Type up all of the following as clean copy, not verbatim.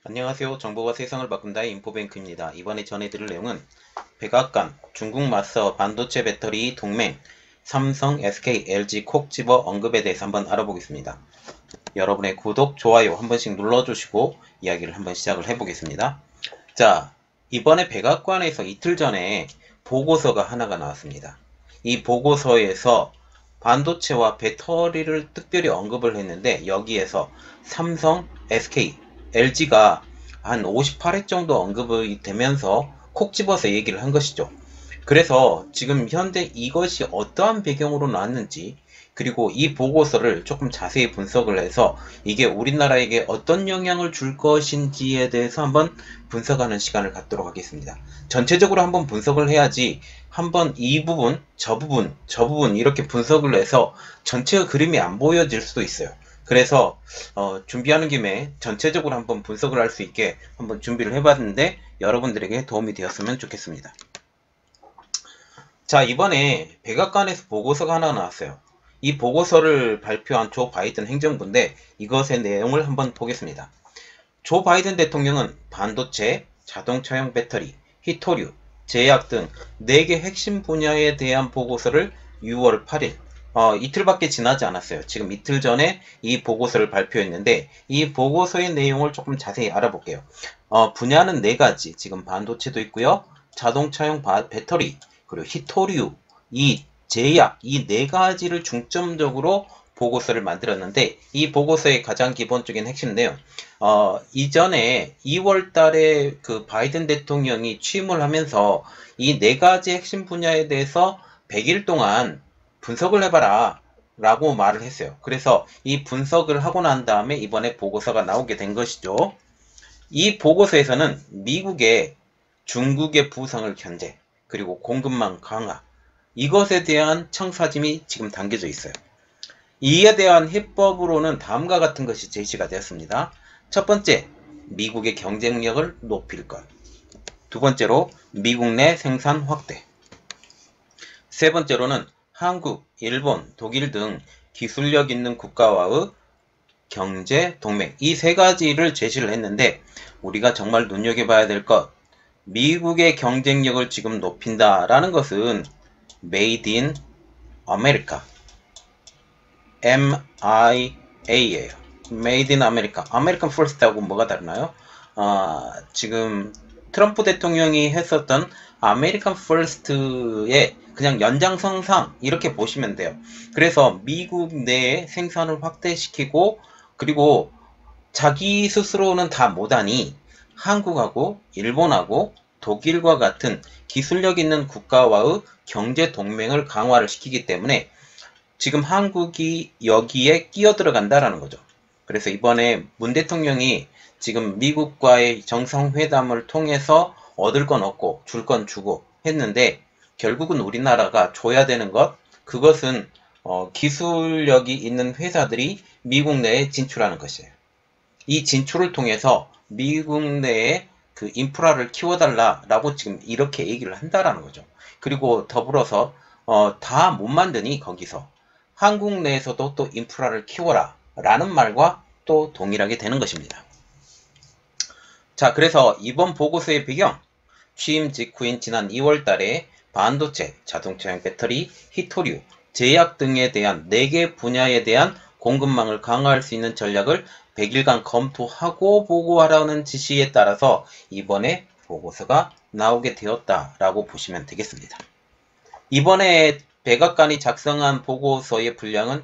안녕하세요. 정보가 세상을 바꾼다의 인포뱅크입니다. 이번에 전해드릴 내용은 백악관, 중국 맞서 반도체 배터리 동맹, 삼성, SK, LG 콕 집어 언급에 대해서 한번 알아보겠습니다. 여러분의 구독, 좋아요 한 번씩 눌러주시고 이야기를 한번 시작을 해보겠습니다. 자, 이번에 백악관에서 이틀 전에 보고서가 하나가 나왔습니다. 이 보고서에서 반도체와 배터리를 특별히 언급을 했는데 여기에서 삼성, SK, LG가 한 58회 정도 언급이 되면서 콕 집어서 얘기를 한 것이죠. 그래서 지금 현재 이것이 어떠한 배경으로 나왔는지, 그리고 이 보고서를 조금 자세히 분석을 해서 이게 우리나라에게 어떤 영향을 줄 것인지에 대해서 한번 분석하는 시간을 갖도록 하겠습니다. 전체적으로 한번 분석을 해야지 한번 이 부분, 저 부분 이렇게 분석을 해서 전체 그림이 안 보여질 수도 있어요. 그래서 준비하는 김에 전체적으로 한번 분석을 할 수 있게 한번 준비를 해봤는데 여러분들에게 도움이 되었으면 좋겠습니다. 자, 이번에 백악관에서 보고서가 하나 나왔어요. 이 보고서를 발표한 조 바이든 행정부인데 이것의 내용을 한번 보겠습니다. 조 바이든 대통령은 반도체, 자동차용 배터리, 히토류, 제약 등 4개 핵심 분야에 대한 보고서를 6월 8일, 이틀밖에 지나지 않았어요. 지금 이틀 전에 이 보고서를 발표했는데 이 보고서의 내용을 조금 자세히 알아볼게요. 분야는 4가지, 지금 반도체도 있고요. 자동차용 배터리, 그리고 히토류, 이 제약, 이 4가지를 중점적으로 보고서를 만들었는데 이 보고서의 가장 기본적인 핵심 내용, 이전에 2월 달에 그 바이든 대통령이 취임을 하면서 이 4가지 핵심 분야에 대해서 100일 동안 분석을 해봐라 라고 말을 했어요. 그래서 이 분석을 하고 난 다음에 이번에 보고서가 나오게 된 것이죠. 이 보고서에서는 미국의 중국의 부상을 견제, 그리고 공급망 강화, 이것에 대한 청사짐이 지금 담겨져 있어요. 이에 대한 해법으로는 다음과 같은 것이 제시가 되었습니다. 첫 번째, 미국의 경쟁력을 높일 것. 두 번째로, 미국 내 생산 확대. 세 번째로는 한국, 일본, 독일 등 기술력 있는 국가와의 경제 동맹. 이 3가지를 제시를 했는데 우리가 정말 눈여겨봐야 될 것, 미국의 경쟁력을 지금 높인다라는 것은 Made in America, MIA예요. Made in America. American First하고 뭐가 다르나요? 지금 트럼프 대통령이 했었던 American First의 그냥 연장선상 이렇게 보시면 돼요. 그래서 미국 내에 생산을 확대시키고, 그리고 자기 스스로는 다 못하니 한국하고 일본하고 독일과 같은 기술력 있는 국가와의 경제 동맹을 강화를 시키기 때문에 지금 한국이 여기에 끼어 들어간다라는 거죠. 그래서 이번에 문 대통령이 지금 미국과의 정상회담을 통해서 얻을 건 얻고 줄 건 주고 했는데 결국은 우리나라가 줘야 되는 것, 그것은 기술력이 있는 회사들이 미국 내에 진출하는 것이에요. 이 진출을 통해서 미국 내에 그 인프라를 키워달라라고 지금 이렇게 얘기를 한다라는 거죠. 그리고 더불어서 다 못 만드니 거기서 한국 내에서도 또 인프라를 키워라 라는 말과 또 동일하게 되는 것입니다. 자, 그래서 이번 보고서의 배경, 취임 직후인 지난 2월 달에 반도체, 자동차용 배터리, 히토류, 제약 등에 대한 4개 분야에 대한 공급망을 강화할 수 있는 전략을 100일간 검토하고 보고하라는 지시에 따라서 이번에 보고서가 나오게 되었다라고 보시면 되겠습니다. 이번에 백악관이 작성한 보고서의 분량은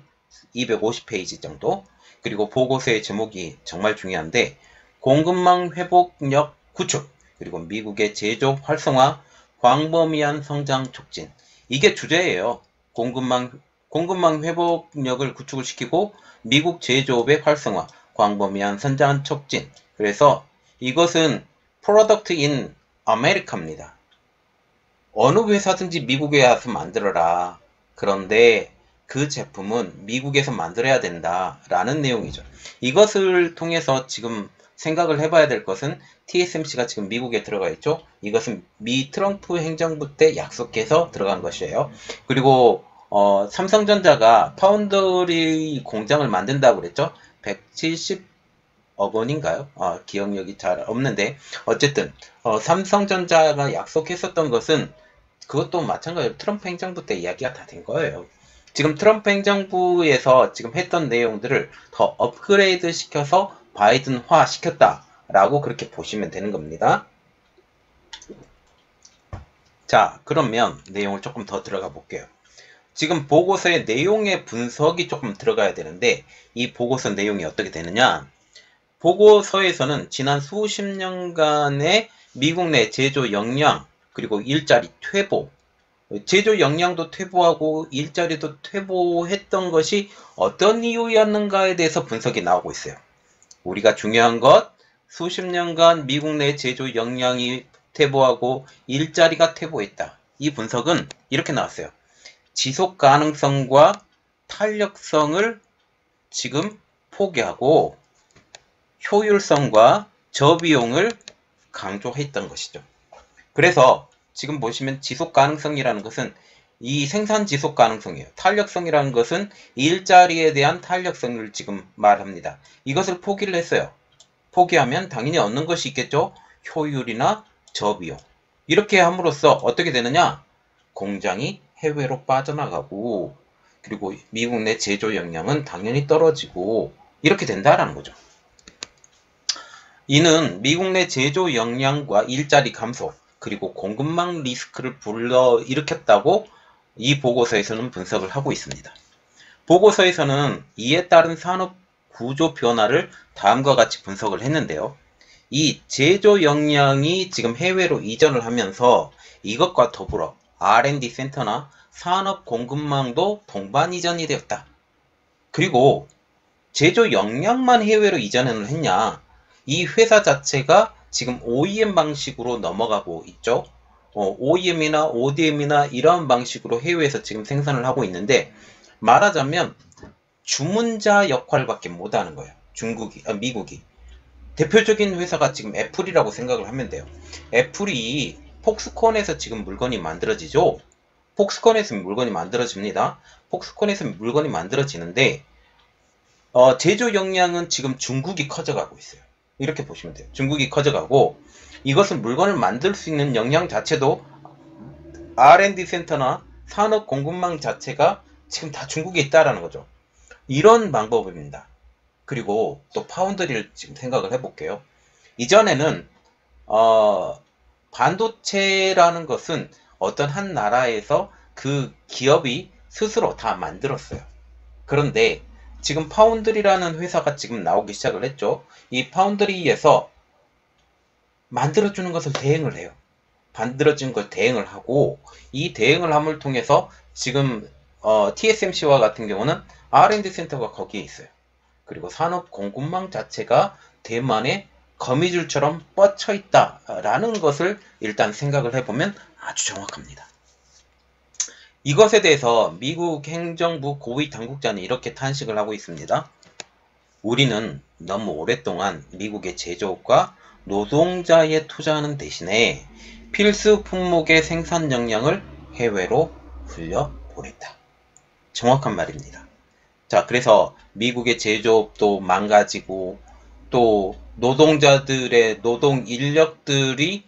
250페이지 정도, 그리고 보고서의 제목이 정말 중요한데 공급망 회복력 구축, 그리고 미국의 제조업 활성화, 광범위한 성장 촉진, 이게 주제예요. 공급망 회복력을 구축을 시키고 미국 제조업의 활성화, 광범위한 성장 촉진. 그래서 이것은 Product in America입니다. 어느 회사든지 미국에 와서 만들어라. 그런데 그 제품은 미국에서 만들어야 된다라는 내용이죠. 이것을 통해서 지금 생각을 해봐야 될 것은 TSMC가 지금 미국에 들어가 있죠. 이것은 미 트럼프 행정부 때 약속해서 들어간 것이에요. 그리고 삼성전자가 파운드리 공장을 만든다고 그랬죠. 170 원인가요? 기억력이 잘 없는데 어쨌든 삼성전자가 약속했었던 것은 그것도 마찬가지로 트럼프 행정부 때 이야기가 다 된 거예요. 지금 트럼프 행정부에서 지금 했던 내용들을 더 업그레이드 시켜서 바이든화 시켰다라고 그렇게 보시면 되는 겁니다. 자, 그러면 내용을 조금 더 들어가 볼게요. 지금 보고서의 내용의 분석이 조금 들어가야 되는데 이 보고서 내용이 어떻게 되느냐? 보고서에서는 지난 수십 년간의 미국 내 제조 역량 그리고 일자리 퇴보, 제조 역량도 퇴보하고 일자리도 퇴보했던 것이 어떤 이유였는가에 대해서 분석이 나오고 있어요. 우리가 중요한 것, 수십 년간 미국 내 제조 역량이 퇴보하고 일자리가 퇴보했다. 이 분석은 이렇게 나왔어요. 지속 가능성과 탄력성을 지금 포기하고 효율성과 저비용을 강조했던 것이죠. 그래서 지금 보시면 지속 가능성이라는 것은 이 생산 지속 가능성이에요. 탄력성이라는 것은 일자리에 대한 탄력성을 지금 말합니다. 이것을 포기를 했어요. 포기하면 당연히 얻는 것이 있겠죠. 효율이나 저비용. 이렇게 함으로써 어떻게 되느냐? 공장이 해외로 빠져나가고 그리고 미국 내 제조 역량은 당연히 떨어지고 이렇게 된다라는 거죠. 이는 미국 내 제조 역량과 일자리 감소 그리고 공급망 리스크를 불러일으켰다고 이 보고서에서는 분석을 하고 있습니다. 보고서에서는 이에 따른 산업 구조 변화를 다음과 같이 분석을 했는데요. 이 제조 역량이 지금 해외로 이전을 하면서 이것과 더불어 R&D 센터나 산업 공급망도 동반 이전이 되었다. 그리고 제조 역량만 해외로 이전을 했냐? 이 회사 자체가 지금 OEM 방식으로 넘어가고 있죠. OEM이나 ODM이나 이런 방식으로 해외에서 지금 생산을 하고 있는데 말하자면 주문자 역할밖에 못하는 거예요. 미국이. 대표적인 회사가 지금 애플이라고 생각을 하면 돼요. 애플이 폭스콘에서 지금 물건이 만들어지죠. 폭스콘에서 물건이 만들어집니다. 폭스콘에서 물건이 만들어지는데 제조 역량은 지금 중국이 커져가고 있어요. 이렇게 보시면 돼요. 중국이 커져가고 이것은 물건을 만들 수 있는 역량 자체도 R&D 센터나 산업 공급망 자체가 지금 다 중국에 있다라는 거죠. 이런 방법입니다. 그리고 또 파운드리를 지금 생각을 해볼게요. 이전에는 반도체라는 것은 어떤 한 나라에서 그 기업이 스스로 다 만들었어요. 그런데 지금 파운드리라는 회사가 지금 나오기 시작을 했죠. 이 파운드리에서 만들어주는 것을 대행을 해요. 만들어진 걸 대행을 하고 이 대행을 함을 통해서 지금 TSMC와 같은 경우는 R&D 센터가 거기에 있어요. 그리고 산업 공급망 자체가 대만의 거미줄처럼 뻗쳐 있다라는 것을 일단 생각을 해보면 아주 정확합니다. 이것에 대해서 미국 행정부 고위 당국자는 이렇게 탄식을 하고 있습니다. 우리는 너무 오랫동안 미국의 제조업과 노동자에 투자하는 대신에 필수 품목의 생산 역량을 해외로 흘려보냈다. 정확한 말입니다. 자, 그래서 미국의 제조업도 망가지고 또 노동자들의 노동 인력들이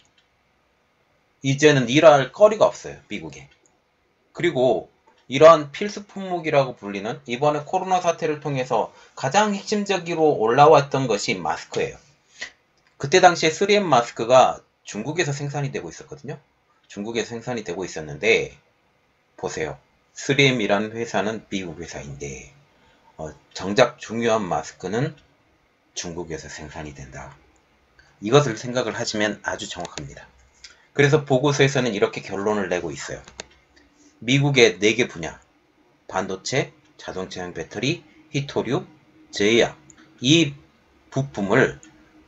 이제는 일할 거리가 없어요. 미국에. 그리고 이러한 필수 품목이라고 불리는 이번에 코로나 사태를 통해서 가장 핵심적으로 올라왔던 것이 마스크예요. 그때 당시에 3M 마스크가 중국에서 생산이 되고 있었거든요. 중국에서 생산이 되고 있었는데 보세요. 3M이라는 회사는 미국 회사인데 정작 중요한 마스크는 중국에서 생산이 된다. 이것을 생각을 하시면 아주 정확합니다. 그래서 보고서에서는 이렇게 결론을 내고 있어요. 미국의 4개 분야, 반도체, 자동차용 배터리, 히토류, 제약, 이 부품을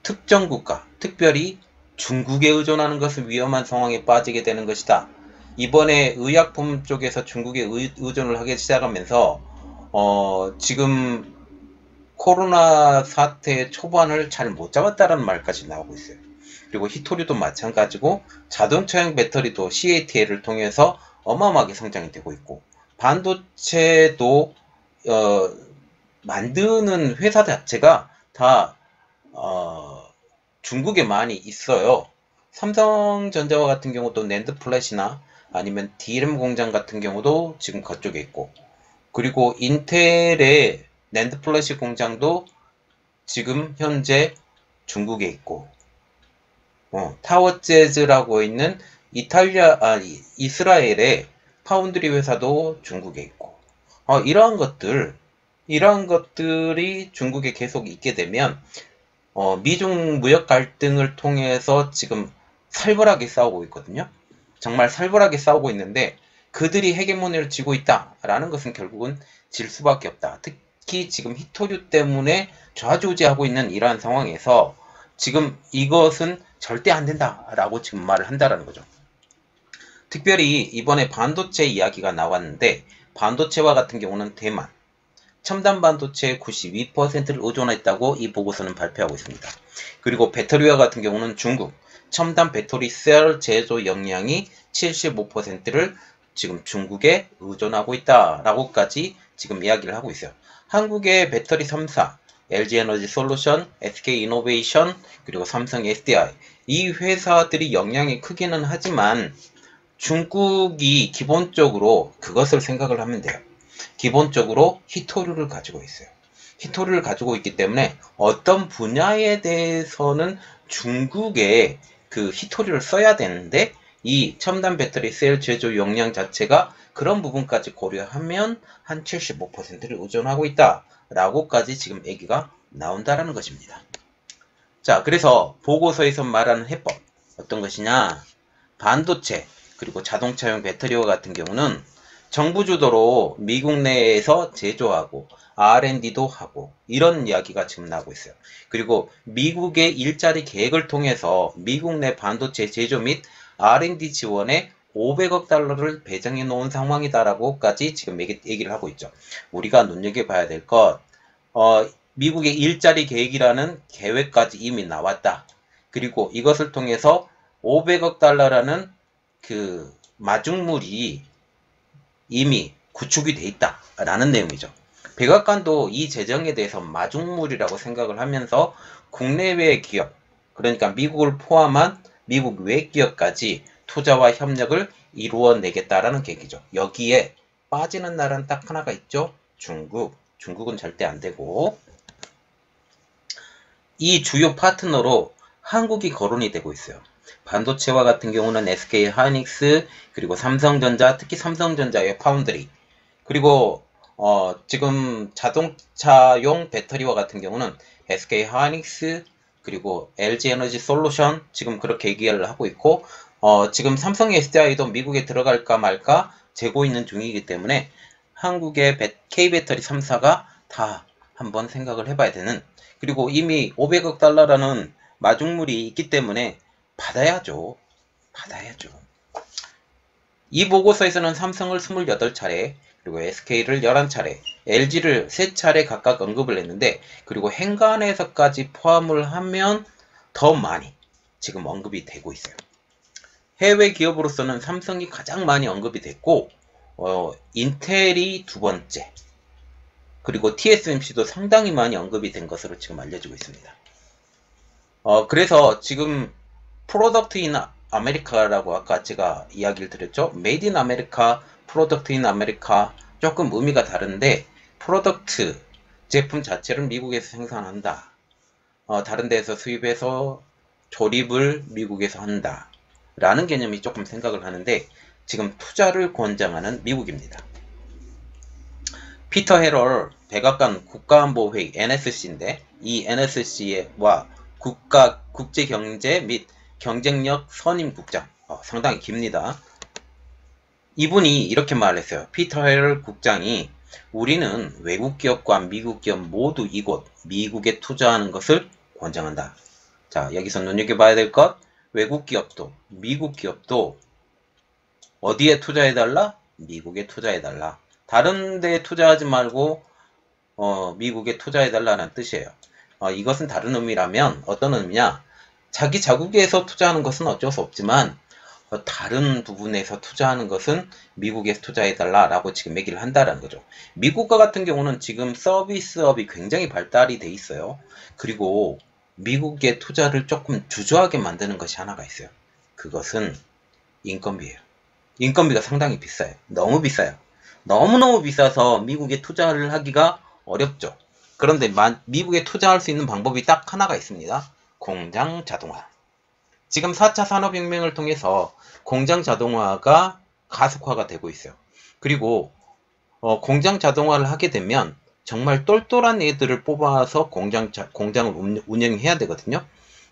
특정 국가, 특별히 중국에 의존하는 것은 위험한 상황에 빠지게 되는 것이다. 이번에 의약품 쪽에서 중국에 의존을 하기 시작하면서 지금 코로나 사태 초반을 잘 못 잡았다는 말까지 나오고 있어요. 그리고 히토류도 마찬가지고 자동차용 배터리도 CATL을 통해서 어마어마하게 성장이 되고 있고 반도체도 만드는 회사 자체가 다 중국에 많이 있어요. 삼성전자와 같은 경우도 낸드 플래시나 아니면 DRAM 공장 같은 경우도 지금 그쪽에 있고, 그리고 인텔의 낸드 플래시 공장도 지금 현재 중국에 있고, 타워재즈라고 있는 이스라엘의 파운드리 회사도 중국에 있고, 이러한 것들이 중국에 계속 있게 되면, 미중 무역 갈등을 통해서 지금 살벌하게 싸우고 있거든요. 정말 살벌하게 싸우고 있는데, 그들이 헤게모니를 쥐고 있다라는 것은 결국은 질 수밖에 없다. 특히 지금 히토류 때문에 좌지우지하고 있는 이러한 상황에서 지금 이것은 절대 안 된다라고 지금 말을 한다라는 거죠. 특별히 이번에 반도체 이야기가 나왔는데, 반도체와 같은 경우는 대만, 첨단 반도체의 92%를 의존했다고 이 보고서는 발표하고 있습니다. 그리고 배터리와 같은 경우는 중국, 첨단 배터리 셀 제조 역량이 75%를 지금 중국에 의존하고 있다라고까지 지금 이야기를 하고 있어요. 한국의 배터리 3사, LG에너지 솔루션, SK이노베이션, 그리고 삼성 SDI, 이 회사들이 역량이 크기는 하지만 중국이 기본적으로 그것을 생각을 하면 돼요. 기본적으로 히토류를 가지고 있어요. 히토류를 가지고 있기 때문에 어떤 분야에 대해서는 중국에 그 히토류를 써야 되는데, 이 첨단 배터리 셀 제조 역량 자체가 그런 부분까지 고려하면 한 75%를 의존하고 있다라고까지 지금 얘기가 나온다라는 것입니다. 자, 그래서 보고서에서 말하는 해법 어떤 것이냐? 반도체 그리고 자동차용 배터리와 같은 경우는 정부 주도로 미국 내에서 제조하고 R&D도 하고 이런 이야기가 지금 나오고 있어요. 그리고 미국의 일자리 계획을 통해서 미국 내 반도체 제조 및 R&D 지원에 500억 달러를 배정해 놓은 상황이다라고까지 지금 얘기를 하고 있죠. 우리가 눈여겨봐야 될 것, 미국의 일자리 계획이라는 계획까지 이미 나왔다. 그리고 이것을 통해서 500억 달러라는 그 마중물이 이미 구축이 돼 있다라는 내용이죠. 백악관도 이 재정에 대해서 마중물이라고 생각을 하면서 국내외 기업, 그러니까 미국을 포함한 미국 외 기업까지 투자와 협력을 이루어내겠다라는 계기죠. 여기에 빠지는 나라는 딱 하나가 있죠. 중국. 중국은 절대 안 되고, 이 주요 파트너로 한국이 거론이 되고 있어요. 반도체와 같은 경우는 SK 하이닉스, 그리고 삼성전자, 특히 삼성전자의 파운드리, 그리고 지금 자동차용 배터리와 같은 경우는 SK 하이닉스, 그리고 LG 에너지 솔루션 지금 그렇게 얘기를 하고 있고, 지금 삼성 SDI도 미국에 들어갈까 말까 재고 있는 중이기 때문에 한국의 K배터리 3사가 다 한번 생각을 해봐야 되는, 그리고 이미 500억 달러라는 마중물이 있기 때문에 받아야죠. 이 보고서에서는 삼성을 28차례, 그리고 SK를 11차례, LG를 3차례 각각 언급을 했는데, 그리고 행간에서까지 포함을 하면 더 많이 지금 언급이 되고 있어요. 해외 기업으로서는 삼성이 가장 많이 언급이 됐고, 인텔이 두 번째, 그리고 TSMC도 상당히 많이 언급이 된 것으로 지금 알려지고 있습니다. 그래서 지금 프로덕트 인 아메리카라고 아까 제가 이야기를 드렸죠. 메이드 인 아메리카, 프로덕트 인 아메리카 조금 의미가 다른데, 프로덕트 제품 자체를 미국에서 생산한다. 다른 데에서 수입해서 조립을 미국에서 한다. 라는 개념이 조금 생각을 하는데, 지금 투자를 권장하는 미국입니다. 피터 헤럴 백악관 국가안보회의 NSC인데, 이 NSC와 국제경제 및 경쟁력 선임국장, 상당히 깁니다. 이분이 이렇게 말했어요. 피터 헤럴 국장이 우리는 외국 기업과 미국 기업 모두 이곳 미국에 투자하는 것을 권장한다. 자, 여기서 눈여겨봐야 될 것, 외국 기업도 미국 기업도 어디에 투자해달라? 미국에 투자해달라. 다른 데에 투자하지 말고 미국에 투자해달라는 뜻이에요. 이것은 다른 의미라면 어떤 의미냐? 자기 자국에서 투자하는 것은 어쩔 수 없지만 다른 부분에서 투자하는 것은 미국에서 투자해달라라고 지금 얘기를 한다는 거죠. 미국과 같은 경우는 지금 서비스업이 굉장히 발달이 돼 있어요. 그리고 미국의 투자를 조금 주저하게 만드는 것이 하나가 있어요. 그것은 인건비예요. 인건비가 상당히 비싸요. 너무 비싸요. 너무너무 비싸서 미국에 투자를 하기가 어렵죠. 그런데 미국에 투자할 수 있는 방법이 딱 하나가 있습니다. 공장 자동화. 지금 4차 산업혁명을 통해서 공장 자동화가 가속화가 되고 있어요. 그리고 공장 자동화를 하게 되면 정말 똘똘한 애들을 뽑아서 공장을 운영해야 되거든요.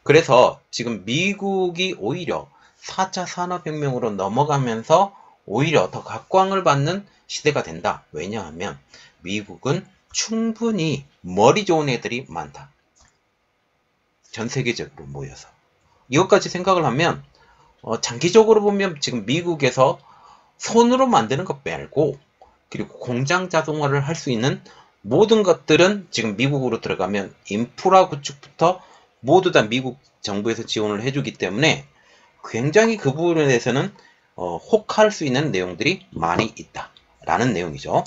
그래서 지금 미국이 오히려 4차 산업혁명으로 넘어가면서 오히려 더 각광을 받는 시대가 된다. 왜냐하면 미국은 충분히 머리 좋은 애들이 많다. 전 세계적으로 모여서. 이것까지 생각을 하면 장기적으로 보면 지금 미국에서 손으로 만드는 것 말고 그리고 공장 자동화를 할 수 있는 모든 것들은 지금 미국으로 들어가면 인프라 구축부터 모두 다 미국 정부에서 지원을 해주기 때문에 굉장히 그 부분에 대해서는 혹할 수 있는 내용들이 많이 있다라는 내용이죠.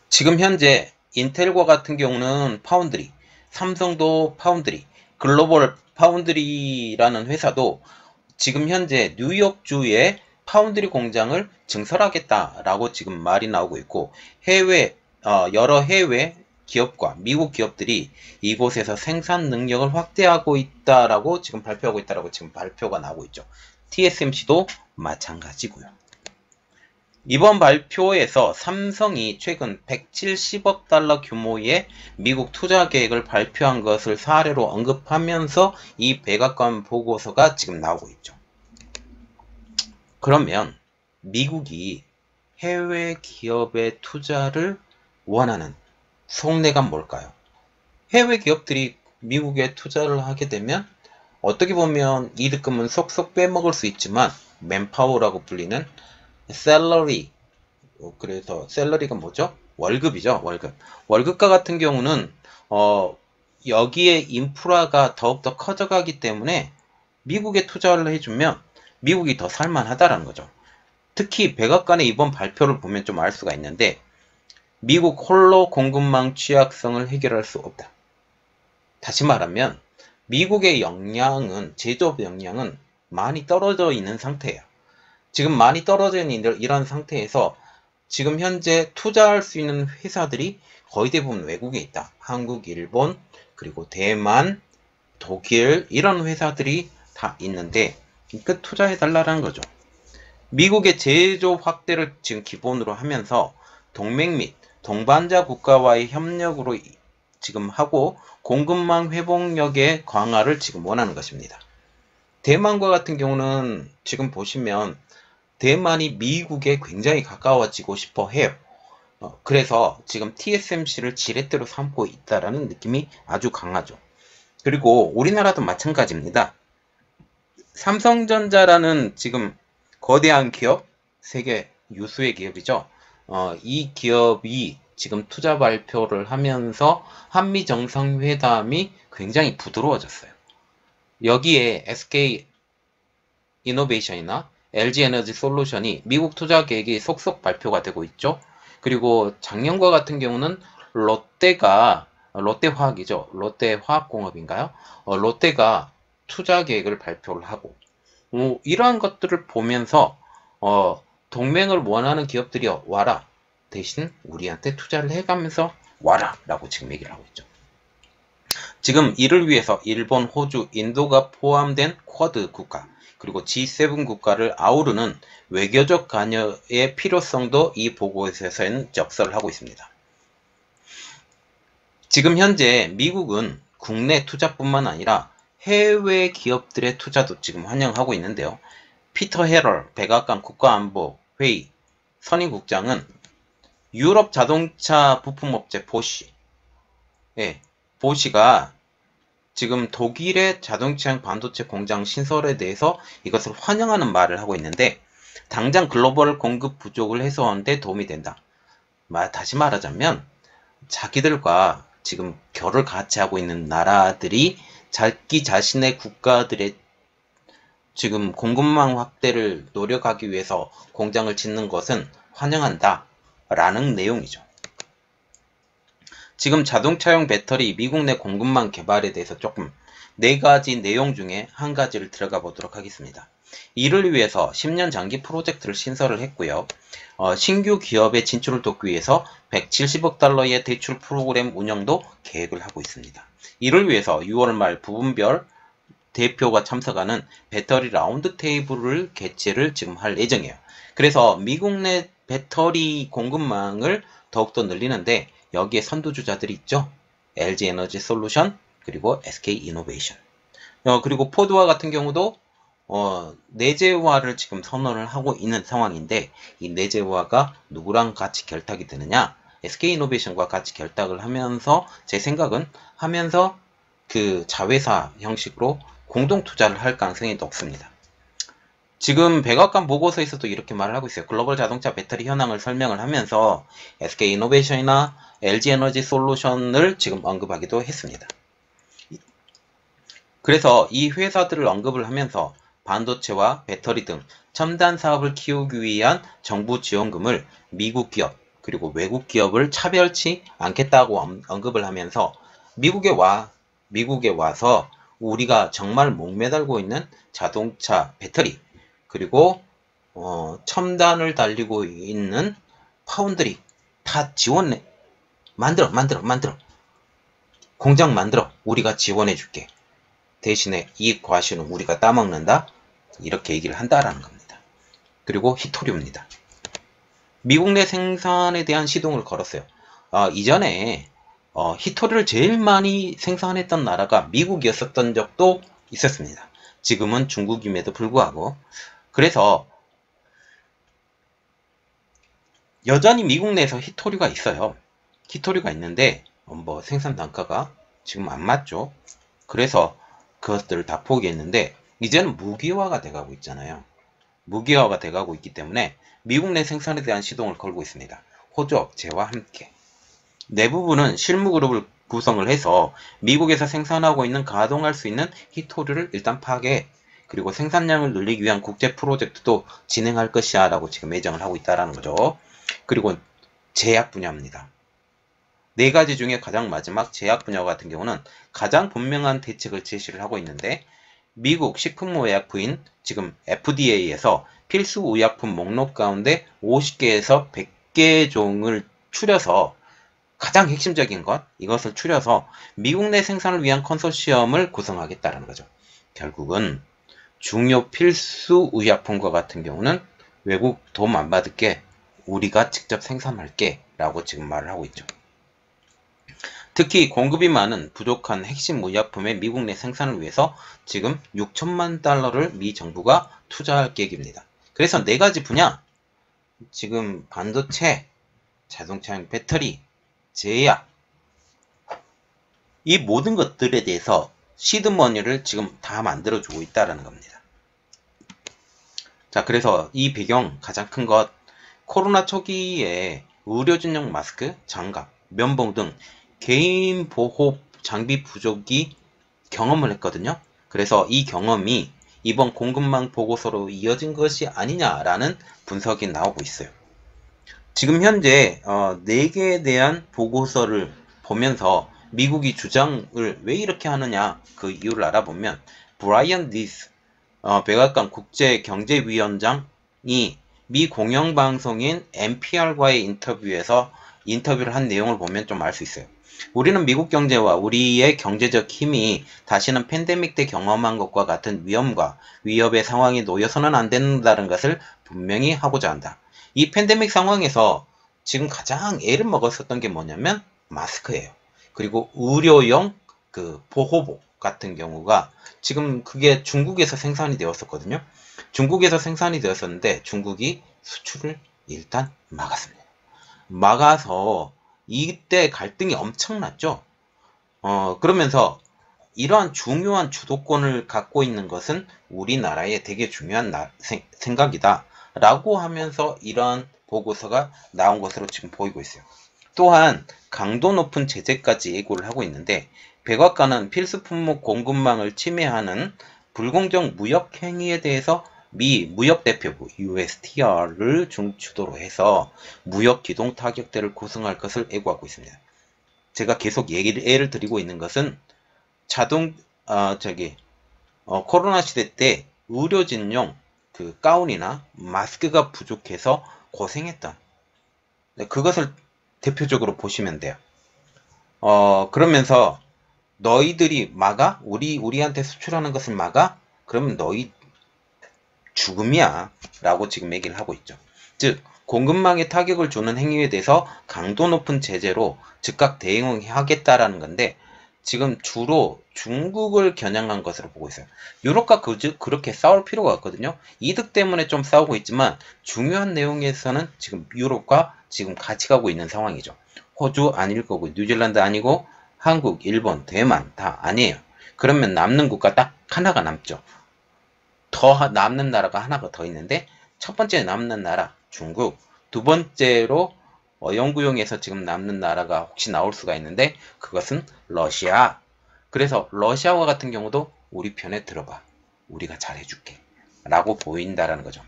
지금 현재 인텔과 같은 경우는 파운드리, 삼성도 파운드리, 글로벌 파운드리라는 회사도 지금 현재 뉴욕주에 파운드리 공장을 증설하겠다라고 지금 말이 나오고 있고 여러 해외 기업과 미국 기업들이 이곳에서 생산 능력을 확대하고 있다라고 지금 발표하고 있다라고 지금 발표가 나오고 있죠. TSMC도 마찬가지고요. 이번 발표에서 삼성이 최근 170억 달러 규모의 미국 투자 계획을 발표한 것을 사례로 언급하면서 이 백악관 보고서가 지금 나오고 있죠. 그러면 미국이 해외 기업의 투자를 원하는 속내가 뭘까요? 해외 기업들이 미국에 투자를 하게 되면 어떻게 보면 이득금은 쏙쏙 빼먹을 수 있지만 맨파워라고 불리는 셀러리, 그래서 셀러리가 뭐죠? 월급이죠. 월급과 같은 경우는 여기에 인프라가 더욱더 커져가기 때문에 미국에 투자를 해주면 미국이 더 살만하다라는 거죠. 특히 백악관의 이번 발표를 보면 좀 알 수가 있는데 미국 홀로 공급망 취약성을 해결할 수 없다. 다시 말하면 미국의 제조업 역량은 많이 떨어져 있는 상태예요. 지금 많이 떨어져 있는 이런 상태에서 지금 현재 투자할 수 있는 회사들이 거의 대부분 외국에 있다. 한국, 일본, 그리고 대만, 독일 이런 회사들이 다 있는데 그 투자해달라는 거죠. 미국의 제조업 확대를 지금 기본으로 하면서 동맹 및 동반자 국가와의 협력으로 지금 하고 공급망 회복력의 강화를 지금 원하는 것입니다. 대만과 같은 경우는 지금 보시면 대만이 미국에 굉장히 가까워지고 싶어 해요. 그래서 지금 TSMC를 지렛대로 삼고 있다라는 느낌이 아주 강하죠. 그리고 우리나라도 마찬가지입니다. 삼성전자라는 지금 거대한 기업, 세계 유수의 기업이죠. 이 기업이 지금 투자 발표를 하면서 한미 정상회담이 굉장히 부드러워졌어요. 여기에 SK 이노베이션이나 LG 에너지 솔루션이 미국 투자 계획이 속속 발표가 되고 있죠. 그리고 작년과 같은 경우는 롯데화학이죠. 롯데화학공업인가요? 롯데가 투자 계획을 발표를 하고 이러한 것들을 보면서 동맹을 원하는 기업들이 와라. 대신 우리한테 투자를 해가면서 와라 라고 지금 얘기를 하고 있죠. 지금 이를 위해서 일본, 호주, 인도가 포함된 쿼드 국가 그리고 G7 국가를 아우르는 외교적 관여의 필요성도 이 보고서에서는 적설을 하고 있습니다. 지금 현재 미국은 국내 투자뿐만 아니라 해외 기업들의 투자도 지금 환영하고 있는데요. 피터 헤럴 백악관 국가안보회의 선임국장은 유럽 자동차 부품업체 보시가 지금 독일의 자동차용 반도체 공장 신설에 대해서 이것을 환영하는 말을 하고 있는데 당장 글로벌 공급 부족을 해소하는 데 도움이 된다. 다시 말하자면 자기들과 지금 결을 같이 하고 있는 나라들이 자기 자신의 국가들의 지금 공급망 확대를 노력하기 위해서 공장을 짓는 것은 환영한다 라는 내용이죠. 지금 자동차용 배터리 미국 내 공급망 개발에 대해서 조금 4가지 내용 중에 한 가지를 들어가 보도록 하겠습니다. 이를 위해서 10년 장기 프로젝트를 신설을 했고요. 신규 기업의 진출을 돕기 위해서 170억 달러의 대출 프로그램 운영도 계획을 하고 있습니다. 이를 위해서 6월 말 부분별 대표가 참석하는 배터리 라운드 테이블을 개최를 지금 할 예정이에요. 그래서 미국 내 배터리 공급망을 더욱더 늘리는데 여기에 선두주자들이 있죠. LG 에너지 솔루션, 그리고 SK 이노베이션. 그리고 포드와 같은 경우도 내재화를 지금 선언을 하고 있는 상황인데, 이 내재화가 누구랑 같이 결탁이 되느냐? SK 이노베이션과 같이 결탁을 하면서, 제 생각은 하면서 그 자회사 형식으로 공동 투자를 할 가능성이 높습니다. 지금 백악관 보고서에서도 이렇게 말을 하고 있어요. 글로벌 자동차 배터리 현황을 설명을 하면서 SK 이노베이션이나 LG 에너지 솔루션을 지금 언급하기도 했습니다. 그래서 이 회사들을 언급을 하면서 반도체와 배터리 등 첨단 사업을 키우기 위한 정부 지원금을 미국 기업 그리고 외국 기업을 차별치 않겠다고 언급을 하면서 미국에 와서 우리가 정말 목매달고 있는 자동차 배터리 그리고 첨단을 달리고 있는 파운드리 다 지원해. 만들어. 공장 만들어. 우리가 지원해 줄게. 대신에 이 과실은 우리가 따먹는다. 이렇게 얘기를 한다라는 겁니다. 그리고 히토리입니다. 미국 내 생산에 대한 시동을 걸었어요. 이전에 히토리를 제일 많이 생산했던 나라가 미국이었었던 적도 있었습니다. 지금은 중국임에도 불구하고. 그래서 여전히 미국 내에서 히토리가 있어요. 히토리가 있는데 생산 단가가 지금 안 맞죠. 그래서 그것들을 다 포기했는데 이제는 무기화가 돼가고 있잖아요. 무기화가 돼가고 있기 때문에 미국 내 생산에 대한 시동을 걸고 있습니다. 호주 업체와 함께. 내부부는 실무그룹을 구성을 해서 미국에서 생산하고 있는 가동할 수 있는 히토리를 일단 파괴, 그리고 생산량을 늘리기 위한 국제 프로젝트도 진행할 것이야 라고 지금 예정을 하고 있다는 거죠. 그리고 제약 분야입니다. 4가지 중에 가장 마지막 제약 분야 같은 경우는 가장 분명한 대책을 제시를 하고 있는데, 미국 식품의약부인 지금 FDA에서 필수 의약품 목록 가운데 50개에서 100개 종을 추려서, 가장 핵심적인 이것을 추려서 미국 내 생산을 위한 컨소시엄을 구성하겠다는 거죠. 결국은 중요 필수 의약품과 같은 경우는 외국 도움 안 받을게, 우리가 직접 생산할게 라고 지금 말을 하고 있죠. 특히 공급이 많은 부족한 핵심 의약품의 미국 내 생산을 위해서 지금 6천만 달러를 미 정부가 투자할 계획입니다. 그래서 4가지 분야, 지금 반도체, 자동차용 배터리, 제약, 이 모든 것들에 대해서 시드머니를 지금 다 만들어주고 있다는 겁니다. 자, 그래서 이 배경 가장 큰 것, 코로나 초기에 의료진용 마스크, 장갑, 면봉 등 개인 보호 장비 부족이 경험을 했거든요. 그래서 이 경험이 이번 공급망 보고서로 이어진 것이 아니냐라는 분석이 나오고 있어요. 지금 현재 4개에 대한 보고서를 보면서 미국이 주장을 왜 이렇게 하느냐 그 이유를 알아보면, 브라이언 디스 백악관 국제경제위원장이 미 공영방송인 NPR과의 인터뷰를 한 내용을 보면 좀 알 수 있어요. 우리는 미국 경제와 우리의 경제적 힘이 다시는 팬데믹 때 경험한 것과 같은 위험과 위협의 상황에 놓여서는 안 된다는 것을 분명히 하고자 한다. 이 팬데믹 상황에서 지금 가장 애를 먹었었던 게 뭐냐면 마스크예요. 그리고 의료용 그 보호복 같은 경우가 지금 그게 중국에서 생산이 되었었거든요. 중국에서 생산이 되었었는데 중국이 수출을 일단 막았습니다. 막아서 이때 갈등이 엄청났죠. 그러면서 이러한 중요한 주도권을 갖고 있는 것은 우리나라의 되게 중요한 생각이다 라고 하면서 이러한 보고서가 나온 것으로 지금 보이고 있어요. 또한 강도 높은 제재까지 예고를 하고 있는데, 백악관은 필수 품목 공급망을 침해하는 불공정 무역 행위에 대해서 미 무역대표부 USTR을 중추도로 해서 무역 기동 타격대를 구성할 것을 예고하고 있습니다. 제가 계속 예를 드리고 있는 것은 코로나 시대 때 의료진용 그 가운이나 마스크가 부족해서 고생했던 그것을 대표적으로 보시면 돼요. 그러면서 너희들이 막아? 우리한테 수출하는 것을 막아? 그러면 너희 죽음이야 라고 지금 얘기를 하고 있죠. 즉 공급망에 타격을 주는 행위에 대해서 강도 높은 제재로 즉각 대응하겠다라는 건데 지금 주로 중국을 겨냥한 것으로 보고 있어요. 유럽과 그렇게 싸울 필요가 없거든요. 이득 때문에 좀 싸우고 있지만 중요한 내용에서는 지금 유럽과 지금 같이 가고 있는 상황이죠. 호주 아닐 거고 뉴질랜드 아니고 한국, 일본, 대만 다 아니에요. 그러면 남는 국가 딱 하나가 남죠. 더 남는 나라가 하나가 더 있는데 첫 번째 남는 나라 중국, 두 번째로 영구용에서 지금 남는 나라가 혹시 나올 수가 있는데 그것은 러시아. 그래서 러시아와 같은 경우도 우리 편에 들어봐. 우리가 잘해줄게 라고 보인다라는 거죠.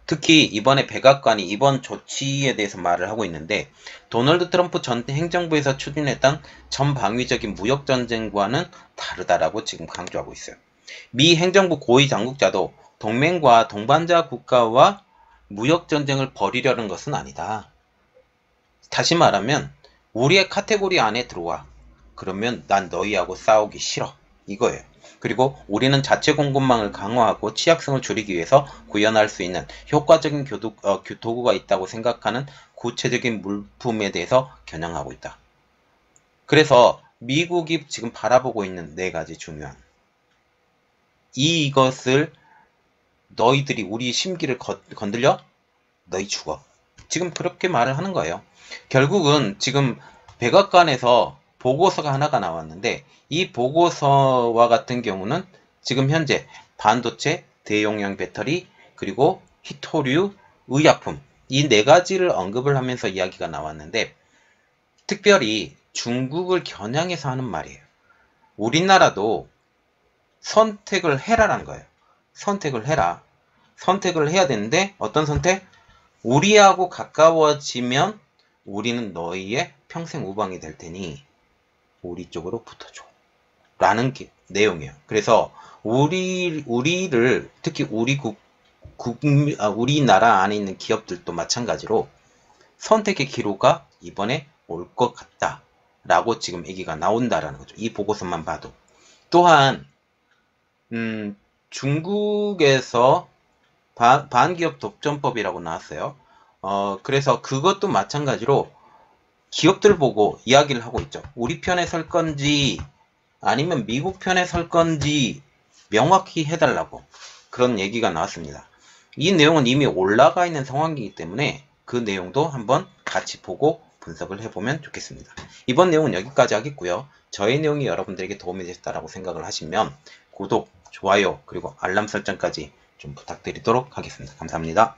특히 이번에 백악관이 이번 조치에 대해서 말을 하고 있는데 도널드 트럼프 전 행정부에서 추진했던 전방위적인 무역전쟁과는 다르다라고 지금 강조하고 있어요. 미 행정부 고위 당국자도 동맹과 동반자 국가와 무역전쟁을 벌이려는 것은 아니다. 다시 말하면 우리의 카테고리 안에 들어와. 그러면 난 너희하고 싸우기 싫어. 이거예요. 그리고 우리는 자체 공급망을 강화하고 취약성을 줄이기 위해서 구현할 수 있는 효과적인 도구가 있다고 생각하는 구체적인 물품에 대해서 겨냥하고 있다. 그래서 미국이 지금 바라보고 있는 4가지 중요한 이것을 너희들이 우리 심기를 건들려? 너희 죽어. 지금 그렇게 말을 하는 거예요. 결국은 지금 백악관에서 보고서가 하나가 나왔는데 이 보고서와 같은 경우는 지금 현재 반도체, 대용량 배터리, 그리고 히토류, 의약품 이 4가지를 언급을 하면서 이야기가 나왔는데 특별히 중국을 겨냥해서 하는 말이에요. 우리나라도 선택을 해라라는 거예요. 선택을 해라. 선택을 해야 되는데 어떤 선택? 우리하고 가까워지면 우리는 너희의 평생 우방이 될 테니 우리 쪽으로 붙어줘. 라는 내용이에요. 그래서 우리를 특히 우리나라 안에 있는 기업들도 마찬가지로 선택의 기로가 이번에 올 것 같다. 라고 지금 얘기가 나온다라는 거죠. 이 보고서만 봐도. 또한 중국에서 반기업 독점법이라고 나왔어요. 그래서 그것도 마찬가지로 기업들 보고 이야기를 하고 있죠. 우리 편에 설 건지 아니면 미국 편에 설 건지 명확히 해달라고 그런 얘기가 나왔습니다. 이 내용은 이미 올라가 있는 상황이기 때문에 그 내용도 한번 같이 보고 분석을 해보면 좋겠습니다. 이번 내용은 여기까지 하겠고요. 저의 내용이 여러분들에게 도움이 됐다라고 생각을 하시면 구독, 좋아요, 그리고 알람 설정까지 좀 부탁드리도록 하겠습니다. 감사합니다.